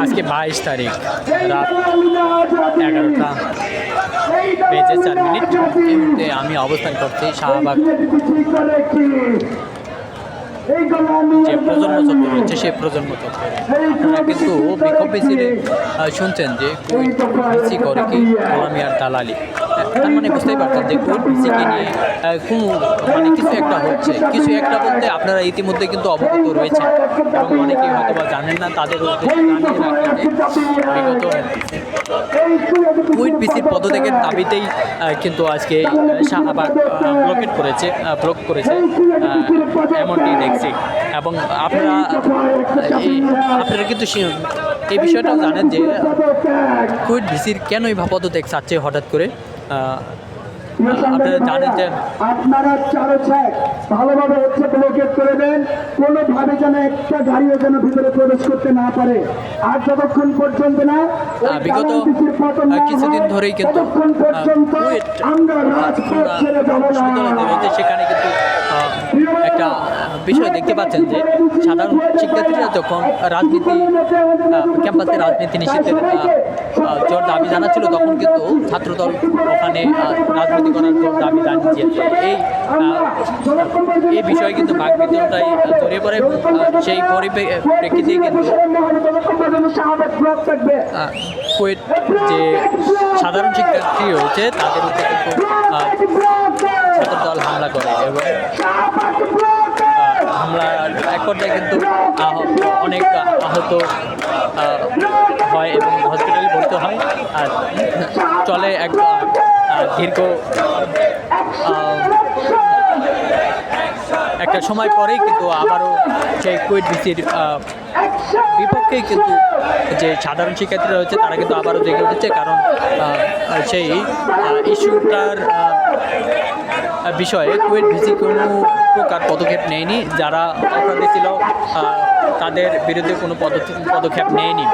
আজকে 22 তারিখ রাত 11টা বেজে 4 মিনিট। এই মুহূর্তে আমি অবস্থান করছি শাহবাগ যে প্রজন্ম চত্বর রয়েছে সেই প্রজন্ম চত্বরে। আপনারা কিন্তু বিক্ষোভ মিছিলে শুনছেন যে কুইট ভিসি করে কি গোলামি আর দালালি। তার মানে বুঝতেই পারছেন যে কুইট ভিসিকে নিয়ে মানে কিছু একটা হচ্ছে। কিছু একটা বলতে আপনারা ইতিমধ্যে কিন্তু অবগত রয়েছেন এবং অনেকেই হয়তো বা জানেন না। তাদের উদ্দেশ্যে বিগত কুইট ভিসির পদত্যাগের দাবিতেই কিন্তু আজকে শাহবাগ ব্লক করেছে এমনটি দেখছি। এবং আপনারা কিন্তু এই বিষয়টাও জানেন যে কুইট ভিসির কেন এই পদত্যাগ চাচ্ছে হঠাৎ করে। আপনারা জানেন যে আপনারা চারো ছাড় ভালোভাবে হচ্ছে ব্লকেট করে দেন, কোনোভাবে যেন একটা গাড়িও যেন ভিতরে প্রবেশ করতে না পারে। আর যতক্ষণ পর্যন্ত না বিগত কিছুদিন ধরেই কিন্তু আমরা রাজপথ ছেড়ে যাব না। সেখানে কিন্তু একটা বিষয় দেখতে পাচ্ছেন যে সাধারণ শিক্ষার্থীরা যখন ক্যাম্পাসে রাজনীতি নিষিদ্ধের জোর দাবি জানাচ্ছিল তখন কিন্তু ছাত্রদল ওখানে রাজনীতি করার জোর দাবি জানিয়েছে। এই বিষয়ে কিন্তু বাকবিতণ্ডায় জড়িয়ে পড়ে। সেই পরিপ্রেক্ষিতে কিন্তু কুয়েট যে সাধারণ শিক্ষার্থী রয়েছে তাদের উপরে কিন্তু ছাত্রদল হামলা করে এবং হামলার এক পর্যায়ে কিন্তু অনেক আহত হয় এবং হসপিটালে ভর্তি হয়। আর চলে এক দীর্ঘ একটা সময় পরেই কিন্তু আবারও সেই কুইট ভিসির বিপক্ষেই কিন্তু যে সাধারণ শিক্ষার্থীরা রয়েছে তারা কিন্তু আবারও জেগে উঠেছে। কারণ সেই ইস্যুটার বিষয়ে কুয়েট ভিসি কোনো প্রকার পদক্ষেপ নেয়নি। যারা অপরাধী ছিল তাদের বিরুদ্ধে কোনো পদক্ষেপ নেয়নি।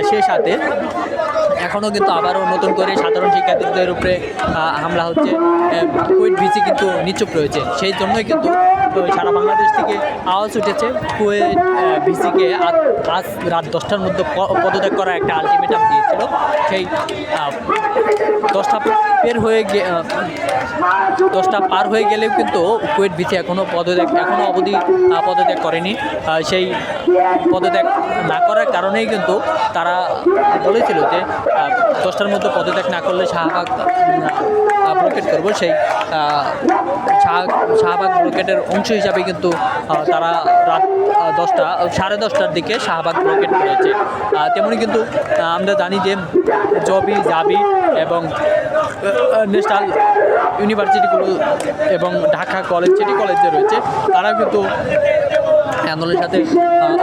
সেই সাথে এখনও কিন্তু আবারও নতুন করে সাধারণ শিক্ষার্থীদের উপরে হামলা হচ্ছে। কুয়েট ভিসি কিন্তু নিচুপ রয়েছে। সেই জন্যই কিন্তু সারা বাংলাদেশ থেকে আওয়াজ উঠেছে কুয়েট ভিসিকে আজ রাত 10টার মধ্যে পদত্যাগ করার একটা আলটিমেটাম দিয়েছিল। সেই 10টা পার হয়ে গেলেও কিন্তু কুয়েট ভিসি এখনও অবধি পদত্যাগ করেনি। সেই পদত্যাগ না করার কারণেই কিন্তু তারা বলেছিল যে 10টার মধ্যে পদত্যাগ না করলে শাহবাগ ব্লকেট করবো। সেই শাহবাগ ব্লকেটের অংশ হিসাবে কিন্তু তারা রাত 10টা, 10:30টার দিকে শাহবাগ ব্লকেট করেছে। তেমনি কিন্তু আমরা জানি যে জাবি এবং ন্যাশনাল ইউনিভার্সিটিগুলো এবং ঢাকা কলেজ, সিটি কলেজ যে রয়েছে তারা কিন্তু আন্দোলনের সাথে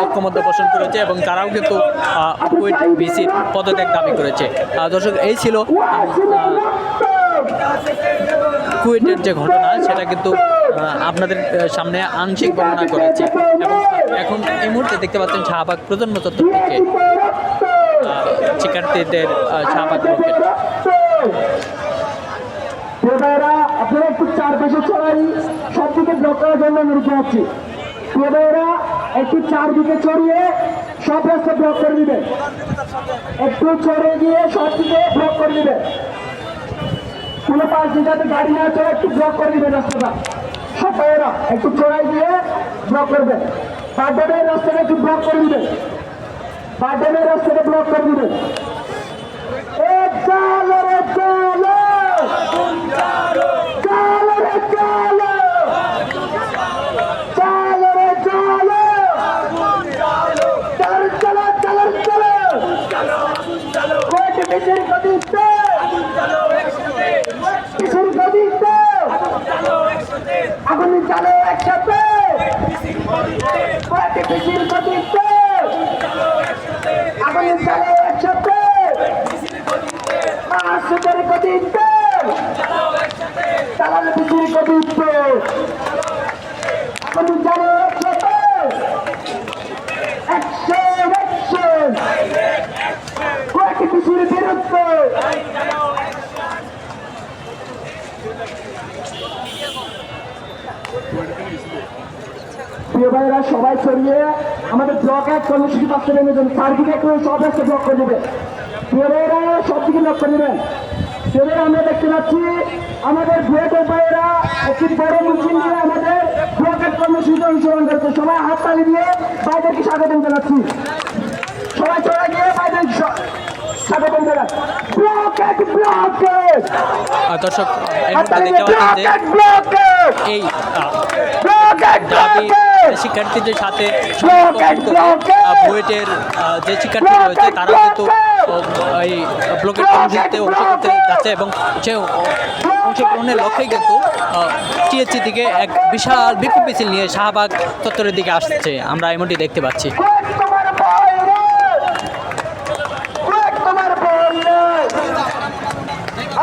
ঐক্যমত্য পোষণ করেছে এবং তারাও কিন্তু কুয়েট ভিসির পদত্যাগ দাবি করেছে। দর্শক, এই ছিল কুয়েটের যে ঘটনা সেটা কিন্তু আপনাদের সামনে আংশিক বর্ণনা করেছি। এবং এখন এই মুহূর্তে দেখতে পাচ্ছেন শাহবাগ প্রজন্ম চত্বর থেকে শিক্ষার্থীদের শাহবাগ ব্লকেট। আপনারা একটু চারপাশে ছড়াই সবদিকে ব্লক করার জন্য অনুরোধ জানাচ্ছি। একটু চারদিকে ছড়িয়ে সব রাস্তা ব্লক করে দিবে, একটু ছড়িয়ে গিয়ে সব দিকে ব্লক করে দিবে। কোনো পাশ দিকে গাড়ি না চলে একটু ব্লক করে দিবে রাস্তাটা। সবাইরা একটু ছড়াই দিয়ে ব্লক করবে। বাড্ডামের রাস্তাটা একটু ব্লক করে দিবে, বাড্ডামের রাস্তাটা ব্লক করে দিবে। আগুন চালো একসাথে, আগুন চালো একসাথে, মাসুদের কদিতে চালালে বিচির কদিতে, আগুন চালো একসাথে, কয়েকটি বিচির বিরুদ্ধে। প্রিয় ভাইয়েরা সবাই ছড়িয়ে আমাদের ব্লক এক কর্মসূচি বাস্তবায়নের জন্য চারদিকে একটু সব রাস্তা ব্লক করে দেবে। প্রিয় ভাইয়েরা সব দিকে ব্লক করে দেবেন। সেদিন আমরা দেখতে পাচ্ছি আমাদের বুয়েটের ভাইয়েরা একটি বড় মিছিল নিয়ে আমাদের ব্লক এক কর্মসূচিতে অনুসরণ করছে। সবাই হাত তালি দিয়ে ভাইদেরকে স্বাগতম জানাচ্ছি। সবাই চলে গিয়ে ভাইদের স্বাগতম জানান। ব্লক এক ব্লক এক। দর্শক এই মুহূর্তে দেখতে পাচ্ছেন যে এই দাবি শিক্ষার্থীদের সাথে বুয়েটের যে শিক্ষার্থী রয়েছে তারা কিন্তু এই ব্লকের কর্মসূচিতে অংশ করতে যাচ্ছে এবং সে অংশগ্রহণের লক্ষ্যেই কিন্তু টিএসসি থেকে এক বিশাল বিক্ষোভ মিছিল নিয়ে শাহবাগ চত্বরের দিকে আসছে আমরা এমনটি দেখতে পাচ্ছি।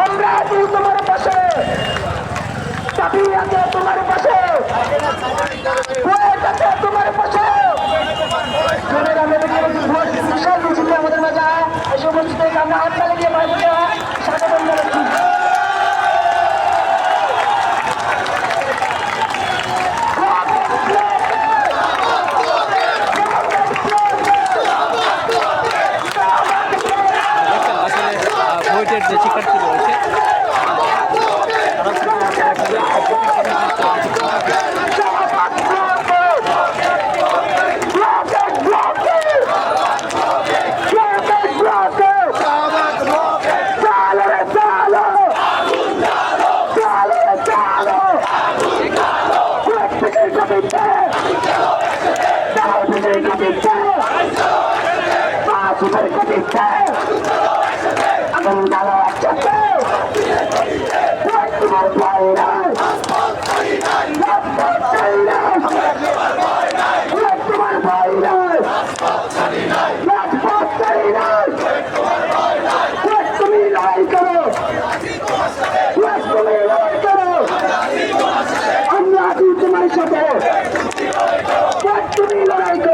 আমরা তোমার পাশে চাবি আছে, তোমার পাশে তোমার পাশে বিশাল মিছিল আমাদের মাঝে এসে উপস্থিত হয়েছে। আমরা হাত তালি দিয়ে বাইরে স্বাগতম জানাচ্ছি। আসলে বুয়েটের যে শিক্ষার্থী রয়েছে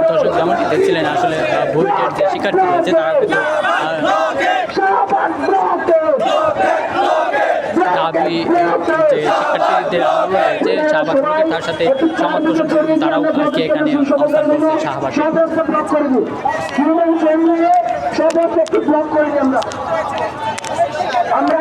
দর্শক যেমনটি দেখছিলেন আসলে বুয়েটের যে শিক্ষার্থী রয়েছে তারা কিন্তু দাবি যে শিক্ষার্থীদের আন্দোলন রয়েছে শাহবাগ ব্লকে তার সাথে সমাজ পোষণ করুন তারাও আজকে এখানে অবস্থান করছে শাহবাগে। আমরা